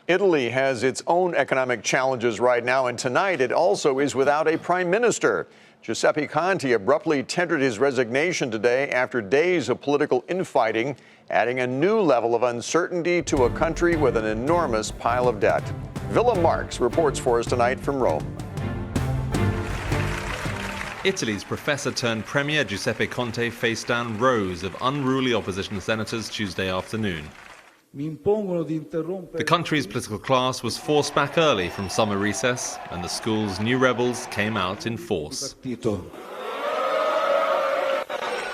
Italy has its own economic challenges right now, and tonight it also is without a prime minister. Giuseppe Conte abruptly tendered his resignation today after days of political infighting, adding a new level of uncertainty to a country with an enormous pile of debt. Willem Marx reports for us tonight from Rome. Italy's professor-turned-premier Giuseppe Conte faced down rows of unruly opposition senators Tuesday afternoon. The country's political class was forced back early from summer recess, and the school's new rebels came out in force.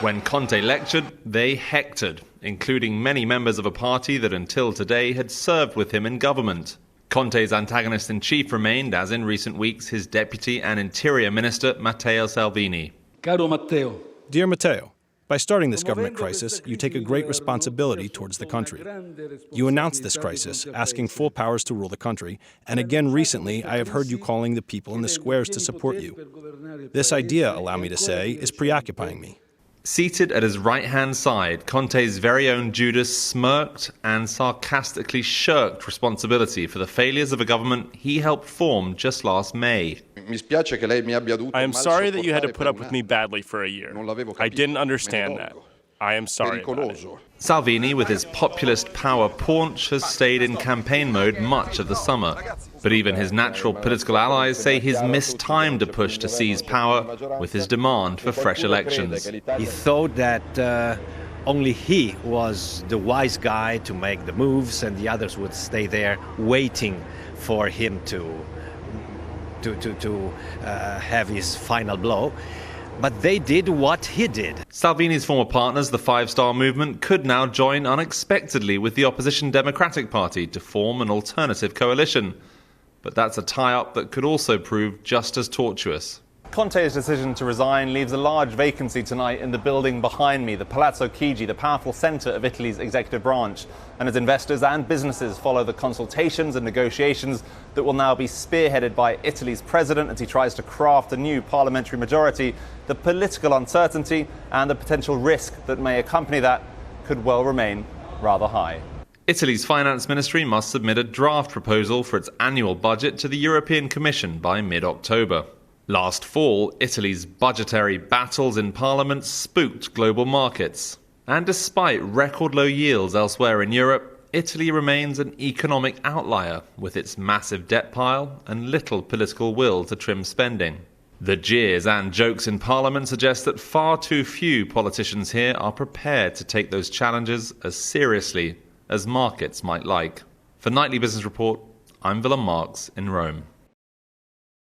When Conte lectured, they hectored, including many members of a party that until today had served with him in government. Conte's antagonist-in-chief remained, as in recent weeks, his deputy and interior minister, Matteo Salvini. Dear Matteo, by starting this government crisis, you take a great responsibility towards the country. You announced this crisis, asking full powers to rule the country, and again recently I have heard you calling the people in the squares to support you. This idea, allow me to say, is preoccupying me. Seated at his right-hand side, Conte's very own Judas smirked and sarcastically shirked responsibility for the failures of a government he helped form just last May. I am sorry that you had to put up with me badly for a year. I didn't understand that. I am sorry about it. Salvini, with his populist power paunch, has stayed in campaign mode much of the summer. But even his natural political allies say he's mistimed a push to seize power with his demand for fresh elections. He thought that only he was the wise guy to make the moves and the others would stay there waiting for him to have his final blow. But they did what he did. Salvini's former partners, the Five Star Movement, could now join unexpectedly with the opposition Democratic Party to form an alternative coalition. But that's a tie-up that could also prove just as tortuous. Conte's decision to resign leaves a large vacancy tonight in the building behind me, the Palazzo Chigi, the powerful centre of Italy's executive branch. And as investors and businesses follow the consultations and negotiations that will now be spearheaded by Italy's president as he tries to craft a new parliamentary majority, the political uncertainty and the potential risk that may accompany that could well remain rather high. Italy's finance ministry must submit a draft proposal for its annual budget to the European Commission by mid-October. Last fall, Italy's budgetary battles in Parliament spooked global markets. And despite record low yields elsewhere in Europe, Italy remains an economic outlier with its massive debt pile and little political will to trim spending. The jeers and jokes in Parliament suggest that far too few politicians here are prepared to take those challenges as seriously as markets might like. For Nightly Business Report, I'm Willem Marx in Rome.